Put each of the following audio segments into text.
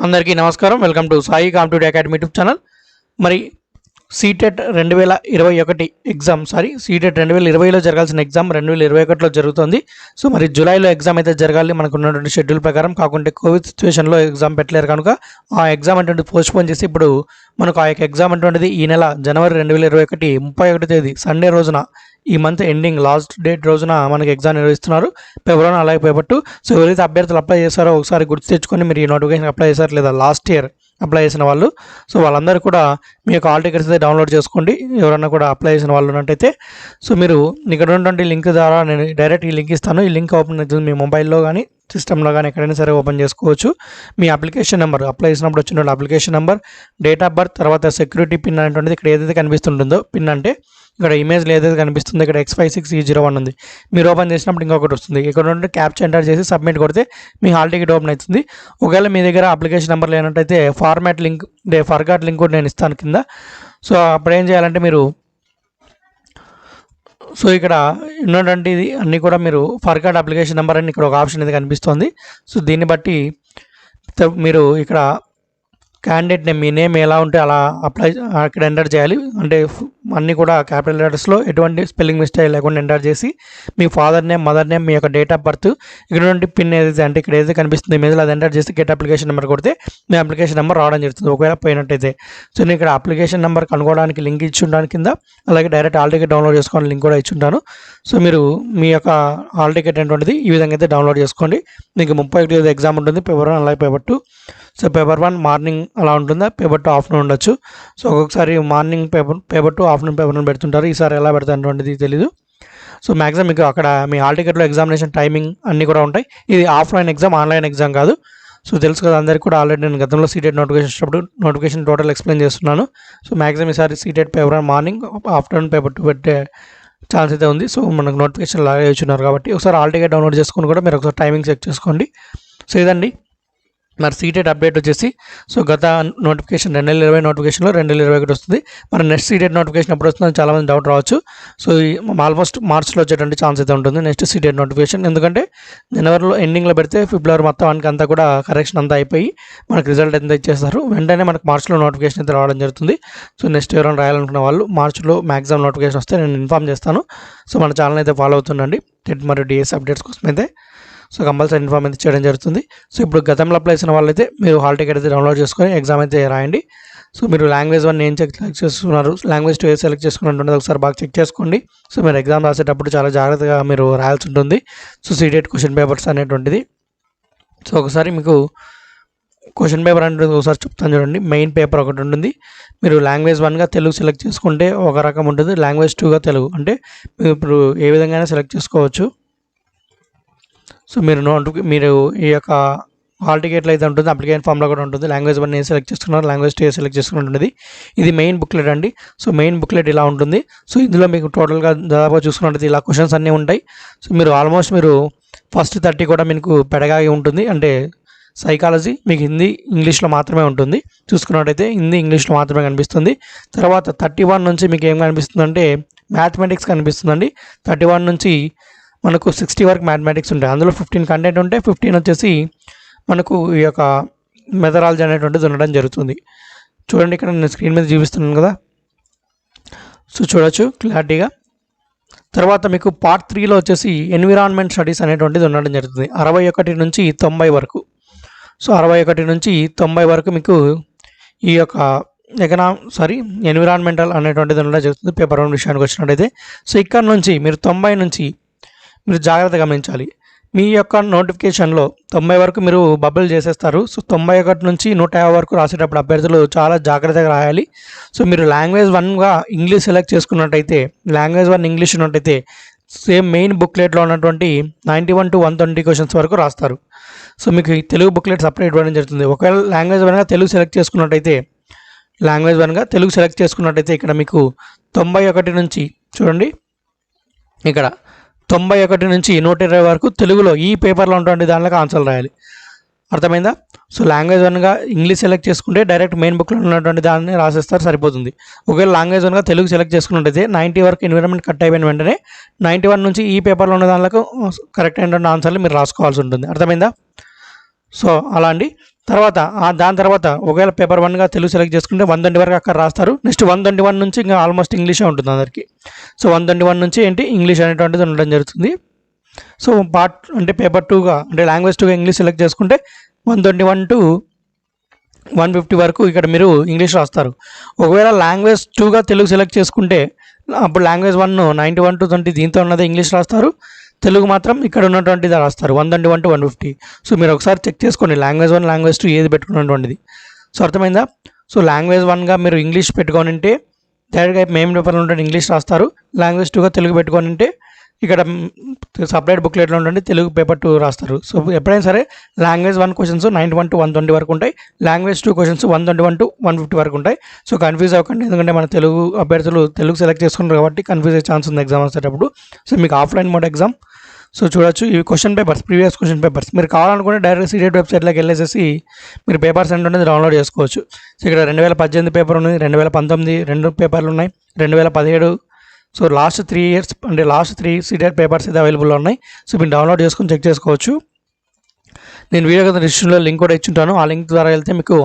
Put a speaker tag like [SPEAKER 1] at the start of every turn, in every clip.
[SPEAKER 1] అందరికీ నమస్కారం. Welcome to Sai competitive academy YouTube channel. మరి సీటెట్ 2021 ఎగ్జామ్ సీటెట్ 2020లో జరగాల్సిన ఎగ్జామ్ 2021లో జరుగుతుంది. సో మరి జూలైలో ఎగ్జామ్ అయితే జరగాలి మనకు ఉన్నటువంటి షెడ్యూల్ ప్రకారం. కాకుంటే కోవిడ్ సిచ్యువేషన్లో ఎగ్జామ్ పెట్టలేరు కనుక ఆ ఎగ్జామ్ అటువంటిది పోస్ట్పోన్ చేసి ఇప్పుడు మనకు ఆ యొక్క ఎగ్జామ్ అటువంటిది ఈ నెల జనవరి 2021 31 తేదీ సండే రోజున, ఈ మంత్ ఎండింగ్ లాస్ట్ డేట్ రోజున మనకి ఎగ్జామ్ నిర్వహిస్తున్నారు. పేపర్ 1 అలాగే పేపర్ 2. సో ఎవరైతే అభ్యర్థులు అప్లై చేశారో ఒకసారి గుర్తు తెచ్చుకొని మీరు ఈ నోటిఫికేషన్ అప్లై చేశారు లేదా లాస్ట్ ఇయర్ అప్లై చేసిన వాళ్ళు, సో వాళ్ళందరూ కూడా మీ యొక్క హాల్ టికెట్స్ అయితే డౌన్లోడ్ చేసుకోండి. ఎవరన్నా కూడా అప్లై చేసిన వాళ్ళు ఉన్నట్టయితే సో మీరు ఇక్కడ ఉన్నటువంటి లింక్ ద్వారా నేను డైరెక్ట్ ఈ లింక్ ఇస్తాను. ఈ లింక్ ఓపెన్ అవుతుంది మీ మొబైల్లో కానీ సిస్టంలో కానీ ఎక్కడైనా సరే ఓపెన్ చేసుకోవచ్చు. మీ అప్లికేషన్ నెంబర్ అప్లై చేసినప్పుడు వచ్చిన application number, date of birth, తర్వాత సెక్యూరిటీ పిన్ అనేటువంటిది ఇక్కడ ఏదైతే కనిపిస్తుంటుందో, పిన్ అంటే ఇక్కడ ఇమేజ్లో ఏదైతే కనిపిస్తుందో ఇక్కడ X56E01 ఉంది. మీరు ఓపెన్ చేసినప్పుడు ఇంకొకటి వస్తుంది. ఇక్కడ నుండి క్యాప్చా ఎంటర్ చేసి సబ్మిట్ కొడితే మీ హాల్ టికెట్ ఓపెన్ అవుతుంది. ఒకవేళ మీ దగ్గర అప్లికేషన్ నెంబర్ లేనట్టయితే ఫార్మాట్ లింక్ ఫర్గాట్ లింక్ కూడా నేను ఇస్తాను కింద. సో అప్పుడు ఏం చేయాలంటే మీరు సో ఇక్కడ ఉన్నటువంటి అన్నీ కూడా మీరు ఫర్గాట్ అప్లికేషన్ నెంబర్ అని ఇక్కడ ఒక ఆప్షన్ అయితే కనిపిస్తుంది. సో దీన్ని బట్టి మీరు ఇక్కడ క్యాండిడేట్ నేమ్, మీ నేమ్ ఎలా ఉంటే అలా అప్లై అక్కడ ఎంటర్ చేయాలి. అంటే అన్నీ కూడా క్యాపిటల్ లెటర్స్లో ఎటువంటి స్పెల్లింగ్ మిస్టేక్ లేకుండా ఎంటర్ చేసి మీ ఫాదర్ నేమ్, మదర్ నేమ్, మీ యొక్క డేట్ ఆఫ్ బర్త్, ఇక్కడ నుండి పిన్ ఏదైతే అంటే ఇక్కడ ఏదైతే కనిపిస్తుంది ఇమేజ్లో అది ఎంటర్ చేసి గెట్ అప్లికేషన్ నెంబర్ కొడితే మీ అప్లికేషన్ నెంబర్ రావడం జరుగుతుంది ఒకవేళ పోయినట్టయితే. సో నేను ఇక్కడ అప్లికేషన్ నెంబర్ కనుక్కోవడానికి లింక్ ఇచ్చి ఉంటాను కింద, అలాగే డైరెక్ట్ హాల్ టికెట్ డౌన్లోడ్ చేసుకోవడానికి లింక్ కూడా ఇచ్చి ఉంటాను. సో మీరు మీ యొక్క హాల్ టికెట్ అనేటువంటిది ఈ విధంగా అయితే డౌన్లోడ్ చేసుకోండి. మీకు 31 ఎగ్జామ్ ఉంటుంది, పేపర్ 1 అలాగే పేపర్ 2. సో పేపర్ 1 మార్నింగ్ అలా ఉంటుందా, పేపర్ 2 ఆఫ్టర్నూన్ ఉండొచ్చు. సో ఒక్కొక్కసారి మార్నింగ్ పేపర్ 2 ఆఫ్టర్నూన్ పేపర్ 1 పెడుతుంటారు. ఈసారి ఎలా పెడతారనేటువంటిది తెలీదు. సో మ్యాక్సిమం మీకు అక్కడ మీ హాల్ టికెట్లో ఎగ్జామినేషన్ టైమింగ్ అన్నీ కూడా ఉంటాయి. ఇది ఆఫ్లైన్ ఎగ్జామ్, ఆన్లైన్ ఎగ్జామ్ కాదు. సో తెలుసు కదా అందరికీ కూడా, ఆల్రెడీ నేను గతంలో సీటెట్ నోటిఫికేషన్ టోటల్ ఎక్స్ప్లెయిన్ చేస్తున్నాను. సో మ్యాక్సిమం ఈసారి CTET paper 1 morning, afternoon paper 2 పెట్టే ఛాన్స్ అయితే ఉంది. సో మనకు నోటిఫికేషన్ లాగా ఇచ్చున్నారు కాబట్టి ఒకసారి హాల్ టికెట్ డౌన్లోడ్ చేసుకుని కూడా మీరు ఒకసారి టైమింగ్ చెక్ చేసుకోండి. సో ఇదండి మరి సీటెట్ అప్డేట్ వచ్చేసి. సో గత నోటిఫికేషన్ 2020 నోటిఫికేషన్లో 2021 వస్తుంది. మరి నెక్స్ట్ సీటెట్ నోటిఫికేషన్ ఎప్పుడు వస్తుందని చాలామంది డౌట్ రావచ్చు. సో ఆల్మోస్ట్ మార్చ్లో వచ్చేటువంటి ఛాన్స్ అయితే ఉంటుంది నెక్స్ట్ సీటెట్ నోటిఫికేషన్. ఎందుకంటే జనవరిలో ఎండింగ్లో పెడితే ఫిబ్రవరి మొత్తం అంతా కూడా కరెక్షన్ అంతా అయిపోయి మనకు రిజల్ట్ ఎంత ఇచ్చేస్తారు, వెంటనే మనకు మార్చ్లో నోటిఫికేషన్ అయితే రావడం జరుగుతుంది. సో నెక్స్ట్ ఎవరైనా రాయాలనుకున్న వాళ్ళు మార్చ్లో మ్యాక్సిమం నోటిఫికేషన్ వస్తే నేను ఇన్ఫామ్ చేస్తాను. సో మన ఛానల్ అయితే ఫాలో అవుతుండండి టెట్ మరియు డిఎస్ అప్డేట్స్ కోసం అయితే. సో కంపల్సరీ ఇన్ఫార్మ్ అయితే చేయడం జరుగుతుంది. సో ఇప్పుడు గతంలో అప్లై చేసిన వాళ్ళైతే మీరు హాల్ టికెట్ అయితే డౌన్లోడ్ చేసుకొని ఎగ్జామ్ అయితే రాయండి. సో మీరు లాంగ్వేజ్ 1 ఏం సెలెక్ట్ చేసుకున్నారు, లాంగ్వేజ్ 2 సెలెక్ట్ చేసుకున్నట్టు ఒకసారి బాగా చెక్ చేసుకోండి. సో మీరు ఎగ్జామ్ రాసేటప్పుడు చాలా జాగ్రత్తగా మీరు రాయాల్సి ఉంటుంది. సో సీటెట్ క్వశ్చన్ పేపర్స్ అనేటువంటిది. సో ఒకసారి మీకు క్వశ్చన్ పేపర్ అంటే ఒకసారి చెప్తాను చూడండి. మెయిన్ పేపర్ ఒకటి ఉంటుంది. మీరు లాంగ్వేజ్ 1గా తెలుగు సెలెక్ట్ చేసుకుంటే ఒక రకం ఉంటుంది, లాంగ్వేజ్ 2గా తెలుగు. అంటే మీరు ఇప్పుడు ఏ విధంగా సెలెక్ట్ చేసుకోవచ్చు. సో మీరు ఈ యొక్క హాల్ టికెట్లో అయితే ఉంటుంది, అప్లికేషన్ ఫామ్లో కూడా ఉంటుంది. లాంగ్వేజ్ 1 ఏ సెలెక్ట్ చేసుకున్నారు, లాంగ్వేజ్ 2 ఏ సెలెక్ట్ చేసుకున్నది. ఇది మెయిన్ బుక్లెట్ అండి. సో మెయిన్ బుక్లెట్ ఇలా ఉంటుంది. సో ఇందులో మీకు టోటల్గా దాదాపు చూసుకున్నట్టు ఇలా క్వశ్చన్స్ అన్నీ ఉంటాయి. సో మీరు ఆల్మోస్ట్ ఫస్ట్ 30 కూడా మీకు పెడగాగి ఉంటుంది. అంటే సైకాలజీ మీకు హిందీ ఇంగ్లీష్లో మాత్రమే ఉంటుంది. చూసుకున్నట్టయితే హిందీ ఇంగ్లీష్లో మాత్రమే కనిపిస్తుంది. తర్వాత 31 నుంచి మీకు ఏం కనిపిస్తుంది అంటే మ్యాథమెటిక్స్ కనిపిస్తుందండి. 31 నుంచి మనకు 60 వరకు మ్యాథమెటిక్స్ ఉంటాయి. అందులో 15 కంటెంట్ ఉంటే 15 వచ్చేసి మనకు ఈ యొక్క మెథడాలజీ అనేటువంటిది ఉండడం జరుగుతుంది. చూడండి ఇక్కడ నేను స్క్రీన్ మీద చూపిస్తున్నాను కదా, సో చూడొచ్చు క్లారిటీగా. తర్వాత మీకు పార్ట్ 3లో వచ్చేసి ఎన్విరాన్మెంట్ స్టడీస్ అనేటువంటిది ఉండడం జరుగుతుంది 61 నుంచి 90 వరకు. సో 61 నుంచి 90 వరకు మీకు ఈ యొక్క ఎన్విరాన్మెంటల్ అనేటువంటిది ఉండడం జరుగుతుంది పేపర్ 1 విషయానికి వచ్చినట్టయితే. సో ఇక్కడ నుంచి మీరు 90 నుంచి మీరు జాగ్రత్తగా గమనించాలి. మీ యొక్క నోటిఫికేషన్లో 90 వరకు మీరు బబుల్ చేసేస్తారు. సో 91 నుంచి 150 వరకు రాసేటప్పుడు అభ్యర్థులు చాలా జాగ్రత్తగా రాయాలి. సో మీరు లాంగ్వేజ్ 1గా ఇంగ్లీష్ సెలెక్ట్ చేసుకున్నట్టయితే, లాంగ్వేజ్ 1 ఇంగ్లీష్ ఉన్నట్టయితే సేమ్ మెయిన్ బుక్లెట్లో ఉన్నటువంటి 91 to 120 క్వశ్చన్స్ వరకు రాస్తారు. సో మీకు తెలుగు బుక్లెట్ సపరేట్ ఇవ్వడం జరుగుతుంది. ఒకవేళ లాంగ్వేజ్ 1గా తెలుగు సెలెక్ట్ చేసుకున్నట్టయితే, ఇక్కడ మీకు 91 నుంచి చూడండి, ఇక్కడ 91 నుంచి 120 వరకు తెలుగులో ఈ పేపర్లో ఉన్నటువంటి దానిలోకి ఆన్సర్లు రాయాలి. అర్థమైందా? సో లాంగ్వేజ్ 1గా ఇంగ్లీష్ సెలెక్ట్ చేసుకుంటే డైరెక్ట్ మెయిన్ బుక్లో ఉన్నటువంటి దాన్ని రాసేస్తారు, సరిపోతుంది. ఒకవేళ లాంగ్వేజ్ 1గా తెలుగు సెలెక్ట్ చేసుకున్నట్టయితే 90 వరకు ఎన్విరాన్మెంట్ కట్ అయిపోయిన వెంటనే 91 నుంచి ఈ పేపర్లో ఉన్న దానిలకు కరెక్ట్ అయినటువంటి ఆన్సర్లు మీరు రాసుకోవాల్సి ఉంటుంది. అర్థమైందా? సో అలా అండి. తర్వాత దాని తర్వాత ఒకవేళ పేపర్ 1గా తెలుగు సెలెక్ట్ చేసుకుంటే 120 వరకు అక్కడ రాస్తారు. నెక్స్ట్ 121 నుంచి ఇంకా ఆల్మోస్ట్ ఇంగ్లీషే ఉంటుంది అందరికి. సో 121 నుంచి ఏంటి ఇంగ్లీష్ అనేటువంటిది ఉండడం జరుగుతుంది. సో పార్ట్ అంటే పేపర్ 2గా అంటే లాంగ్వేజ్ 2గా ఇంగ్లీష్ సెలెక్ట్ చేసుకుంటే 121 టు 150 వరకు ఇక్కడ మీరు ఇంగ్లీష్ రాస్తారు. ఒకవేళ లాంగ్వేజ్ 2గా తెలుగు సెలెక్ట్ చేసుకుంటే అప్పుడు లాంగ్వేజ్ 1 91 టు 20 దీంతో ఉన్నది ఇంగ్లీష్ రాస్తారు. తెలుగు మాత్రం ఇక్కడ ఉన్నటువంటిది రాస్తారు 121 టు 150. సో మీరు ఒకసారి చెక్ చేసుకోండి లాంగ్వేజ్ 1 లాంగ్వేజ్ 2 ఏది పెట్టుకున్నటువంటిది. సో అర్థమైందా? సో లాంగ్వేజ్ 1గా మీరు ఇంగ్లీష్ పెట్టుకొని ఉంటే డైరెక్ట్గా మెయిన్ పేపర్లో ఉంటే ఇంగ్లీష్ రాస్తారు. లాంగ్వేజ్ 2గా తెలుగు పెట్టుకొని ఉంటే ఇక్కడ సపరేట్ బుక్లెట్లో ఉండండి తెలుగు పేపర్ 2 రాస్తారు. సో ఎప్పుడైనా సరే లాంగ్వేజ్ 1 క్వశ్చన్స్ 91 టు 120 వరకు ఉంటాయి. లాంగ్వేజ్ 2 క్వశ్చన్స్ 121 టు 150 వరకు ఉంటాయి. సో కన్ఫ్యూజ్ అవ్వకండి, ఎందుకంటే మన తెలుగు అభ్యర్థులు తెలుగు సెలెక్ట్ చేసుకున్నారు కాబట్టి కన్ఫ్యూజ్ అయ్యే ఛాన్స్ ఉంది ఎగ్జామ్ వచ్చేటప్పుడు. సో మీకు ఆఫ్లైన్ మోడ్ ఎగ్జామ్. సో చూడొచ్చు ఇవి question papers, previous question papers. మీరు కావాలనుకుంటే డైరెక్ట్ సీటెట్ వెబ్సైట్లోకి వెళ్ళేసి మీరు పేపర్స్ అనేది డౌన్లోడ్ చేసుకోవచ్చు. సో ఇక్కడ 2018 పేపర్ ఉంది, 2019 2 పేపర్లు ఉన్నాయి, 2017. సో లాస్ట్ 3 ఇయర్స్ అంటే లాస్ట్ 3 సీటెట్ పేపర్స్ అయితే అవైలబుల్లో ఉన్నాయి. సో మీరు డౌన్లోడ్ చేసుకొని చెక్ చేసుకోవచ్చు. నేను వీడియో కింద డిస్క్రిప్షన్లో లింక్ కూడా ఇచ్చుంటాను. ఆ లింక్ ద్వారా వెళ్తే మీకు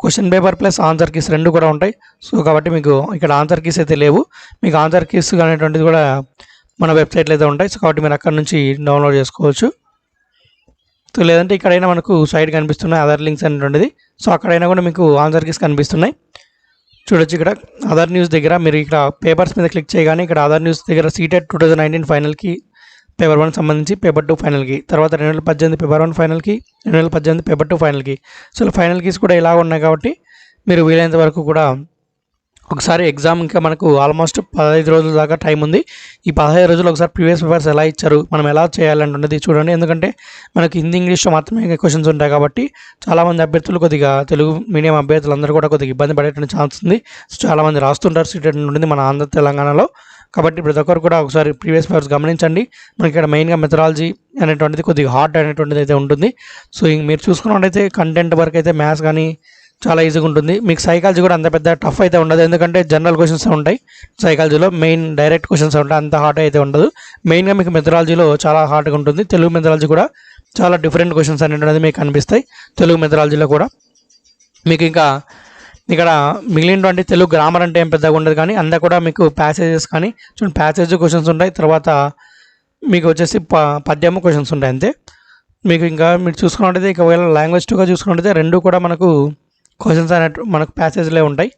[SPEAKER 1] question paper plus answer keys 2 కూడా ఉంటాయి. సో కాబట్టి మీకు ఇక్కడ ఆన్సర్ కీస్ అయితే లేవు, మీకు ఆన్సర్ కీస్ అనేటువంటిది కూడా మన వెబ్సైట్లో అయితే ఉంటాయి. సో కాబట్టి మీరు అక్కడ నుంచి డౌన్లోడ్ చేసుకోవచ్చు. సో లేదంటే ఇక్కడైనా మనకు సైడ్ కనిపిస్తున్నాయి అదర్ లింక్స్ అనేటువంటిది. సో అక్కడైనా కూడా మీకు ఆన్సర్ కీస్ కనిపిస్తున్నాయి. చూడొచ్చు ఇక్కడ అదర్ న్యూస్ దగ్గర మీరు ఇక్కడ పేపర్స్ మీద క్లిక్ చేయగానే ఇక్కడ అదర్ న్యూస్ దగ్గర సీటెట్ 2019 ఫైనల్కి పేపర్ 1 సంబంధించి పేపర్ 2 ఫైనల్కి, తర్వాత 2018 పేపర్ 1 ఫైనల్కి, 2018 పేపర్ 2 ఫైనల్కి. సో ఫైనల్ కీస్ కూడా ఇలా ఉన్నాయి కాబట్టి మీరు వీలైనంత వరకు కూడా ఒకసారి ఎగ్జామ్ ఇంకా మనకు ఆల్మోస్ట్ 15 రోజుల దాకా టైం ఉంది. ఈ 15 రోజులు ఒకసారి ప్రీవియస్ పేపర్స్ ఎలా ఇచ్చారు, మనం ఎలా చేయాలంటున్నది చూడండి. ఎందుకంటే మనకి హిందీ ఇంగ్లీష్లో మాత్రమే క్వశ్చన్స్ ఉంటాయి కాబట్టి చాలామంది అభ్యర్థులు కొద్దిగా తెలుగు మీడియం అభ్యర్థులు అందరూ కూడా కొద్దిగా ఇబ్బంది పడేటువంటి ఛాన్స్ ఉంది. సో చాలామంది రాస్తుంటారు సీటెట్ ఉంటుంది మన ఆంధ్ర తెలంగాణలో. కాబట్టి ప్రతి ఒక్కరు కూడా ఒకసారి ప్రీవియస్ పేపర్స్ గమనించండి. మనకి ఇక్కడ మెయిన్గా మెథడాలజీ అనేటువంటిది కొద్దిగా హార్డ్ అనేటువంటిది అయితే ఉంటుంది. సో మీరు చూసుకున్నట్టయితే కంటెంట్ వరకు అయితే మ్యాథ్స్ కానీ చాలా ఈజీగా ఉంటుంది. మీకు సైకాలజీ కూడా అంత పెద్ద టఫ్ అయితే ఉండదు, ఎందుకంటే జనరల్ క్వశ్చన్స్ ఉంటాయి సైకాలజీలో, మెయిన్ డైరెక్ట్ క్వశ్చన్స్ ఉంటాయి, అంత హార్డ్ అయితే ఉండదు. మెయిన్గా మీకు మెథడాలజీలో చాలా హార్డ్గా ఉంటుంది. తెలుగు మెథడాలజీ కూడా చాలా డిఫరెంట్ క్వశ్చన్స్ అనేటువంటిది మీకు కనిపిస్తాయి తెలుగు మెథడాలజీలో కూడా. మీకు ఇంకా ఇక్కడ మిగిలినటువంటి తెలుగు గ్రామర్ అంటే ఏం పెద్దగా ఉండదు, కానీ అంతా కూడా మీకు ప్యాసేజెస్ కానీ చూడండి ప్యాసేజ్ క్వశ్చన్స్ ఉంటాయి. తర్వాత మీకు వచ్చేసి పద్యము క్వశ్చన్స్ ఉంటాయి అంతే. మీకు ఇంకా మీరు చూసుకున్నట్టయితే ఒకవేళ లాంగ్వేజ్ 2గా చూసుకున్నట్టయితే 2 కూడా మనకు క్వశ్చన్స్ అనేవి మనకు ప్యాసేజ్లే ఉంటాయి.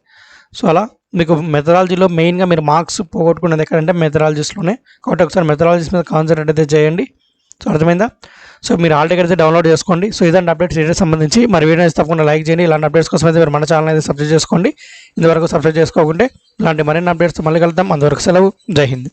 [SPEAKER 1] సో అలా మీకు మెథడాలజీలో మెయిన్గా మీరు మార్క్స్ పోగొట్టుకునేది ఎక్కడంటే మెథడాలజీస్లోనే. కాబట్టి ఒకసారి మెథడాలజీస్ మీద కాన్సన్ట్రేట్ అయితే చేయండి. సో అర్థమైందా? సో మీరు ఆల్ టికెట్ అయితే డౌన్లోడ్ చేసుకోండి. సో ఇదంటే అప్డేట్స్ వీడియో సంబంధించి. మరి వీడియో తప్పకుండా లైక్ చేయండి. ఇలాంటి అప్డేట్స్ కోసం అయితే మీరు మన ఛానల్ అయితే సబ్స్క్రైబ్ చేసుకోండి. ఇంతవరకు సబ్స్క్రైబ్ చేసుకోకుంటే ఇలాంటి మరిన్ని అప్డేట్స్ మళ్ళీ కలుద్దాం. అంతవరకు సెలవు. జై హింద్.